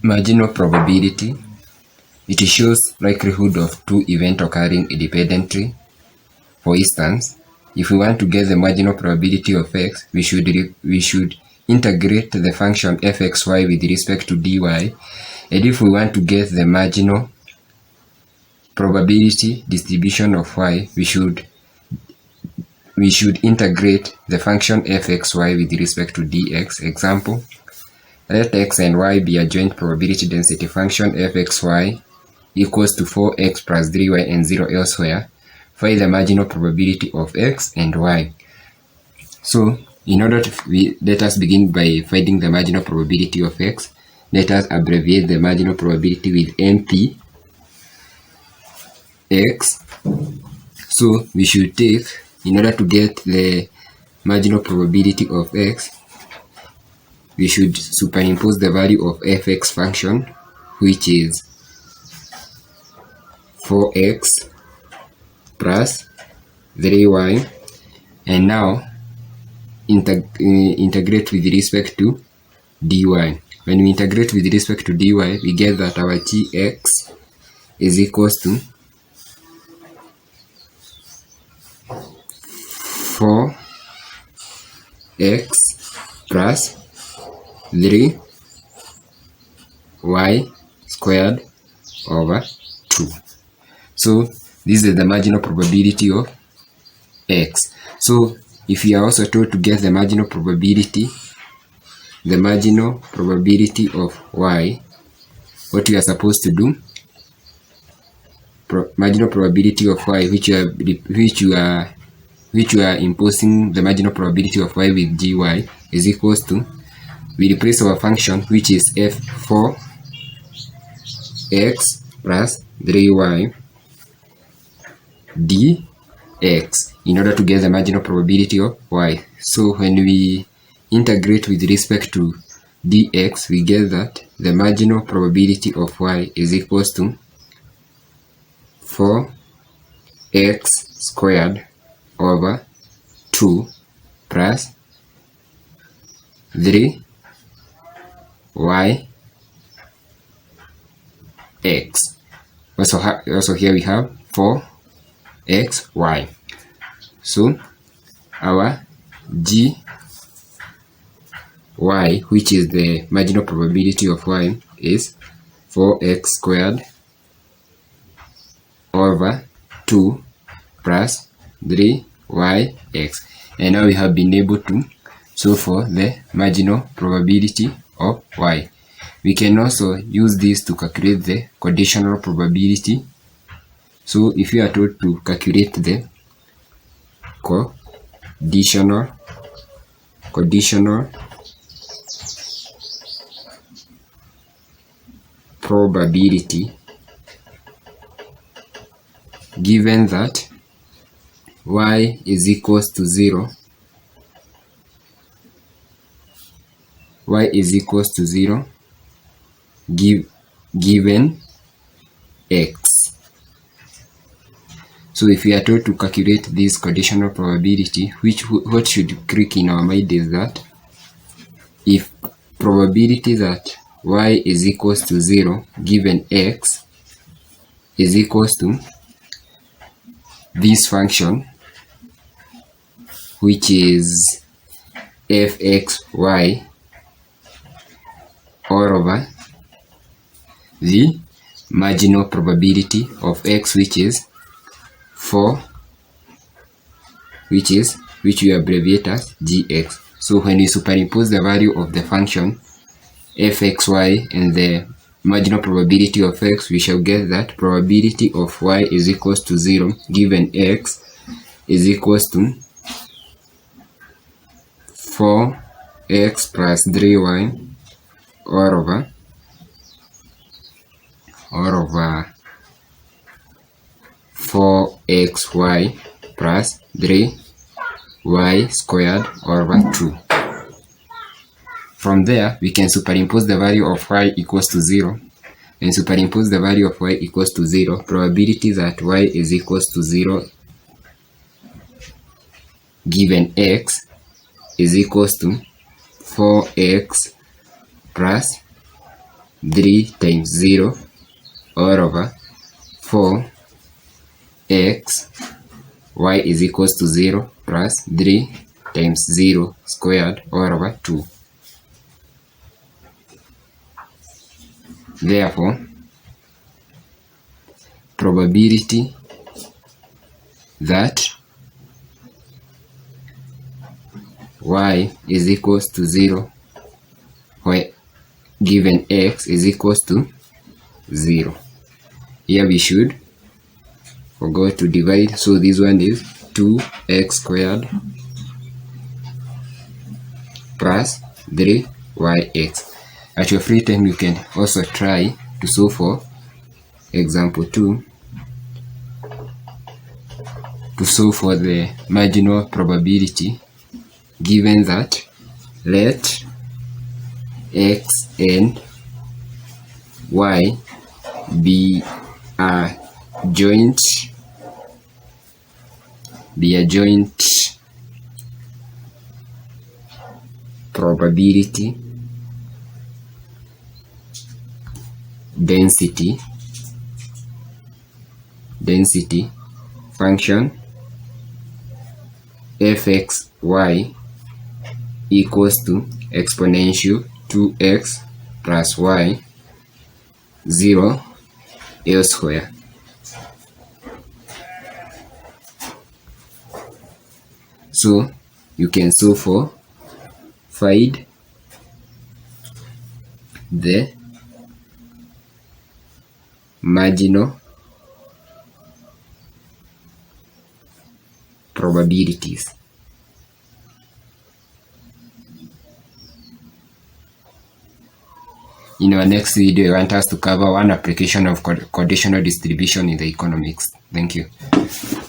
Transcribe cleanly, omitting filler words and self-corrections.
Marginal probability. It shows likelihood of two events occurring independently. For instance, if we want to get the marginal probability of x, we should integrate the function fxy with respect to dy, and if we want to get the marginal probability distribution of y, we should integrate the function fxy with respect to dx. Example, let x and y be a joint probability density function fxy equals to 4x plus 3y and 0 elsewhere. Find the marginal probability of x and y. So, in order to, let us begin by finding the marginal probability of x. Let us abbreviate the marginal probability with MP x. So, we should take, in order to get the marginal probability of x, we should superimpose the value of fx function, which is 4x plus 3y, and now integrate with respect to dy. When we integrate with respect to dy, we get that our gx is equals to 4x plus 3y squared over 2. So this is the marginal probability of x. So if you are also told to get the marginal probability of y, what you are supposed to do, marginal probability of y, which you are imposing the marginal probability of y with dy, is equals to, we replace our function, which is f4x plus 3y dx, in order to get the marginal probability of y. So when we integrate with respect to dx, we get that the marginal probability of y is equals to 4x squared over 2 plus 3y x. Also here we have 4xy. So our gy, which is the marginal probability of y, is 4x squared over 2 plus 3yx. And now we have been able to solve for the marginal probability of y. We can also use this to calculate the conditional probability. So if you are told to calculate the conditional probability, given that y is equals to 0, given x. So if we are told to calculate this conditional probability, what should click in our mind is that if probability that y is equals to 0 given x is equals to this function, which is fxy all over the marginal probability of x, which is 4, which we abbreviate as gx. So when we superimpose the value of the function fxy and the marginal probability of x, we shall get that probability of y is equals to 0 given x is equals to 4x plus 3y all over 4xy plus 3y squared over 2. From there, we can superimpose the value of y equals to 0 and superimpose the value of y equals to 0. Probability that y is equals to 0 given x is equals to 4x plus 3 times 0 all over 4x y is equals to 0 plus 3 times 0 squared all over 2. Therefore, probability that y is equals to 0 where given x is equals to 0. Here we should forgot to divide, so this one is 2x squared plus 3yx. At your free time, you can also try to solve for example 2 to solve for the marginal probability given that let x and y be a joint probability density function fxy equals to exponential 2x plus y 0 elsewhere. So you can solve for find the marginal probabilities. In our next video, I want us to cover one application of conditional distribution in the economics. Thank you.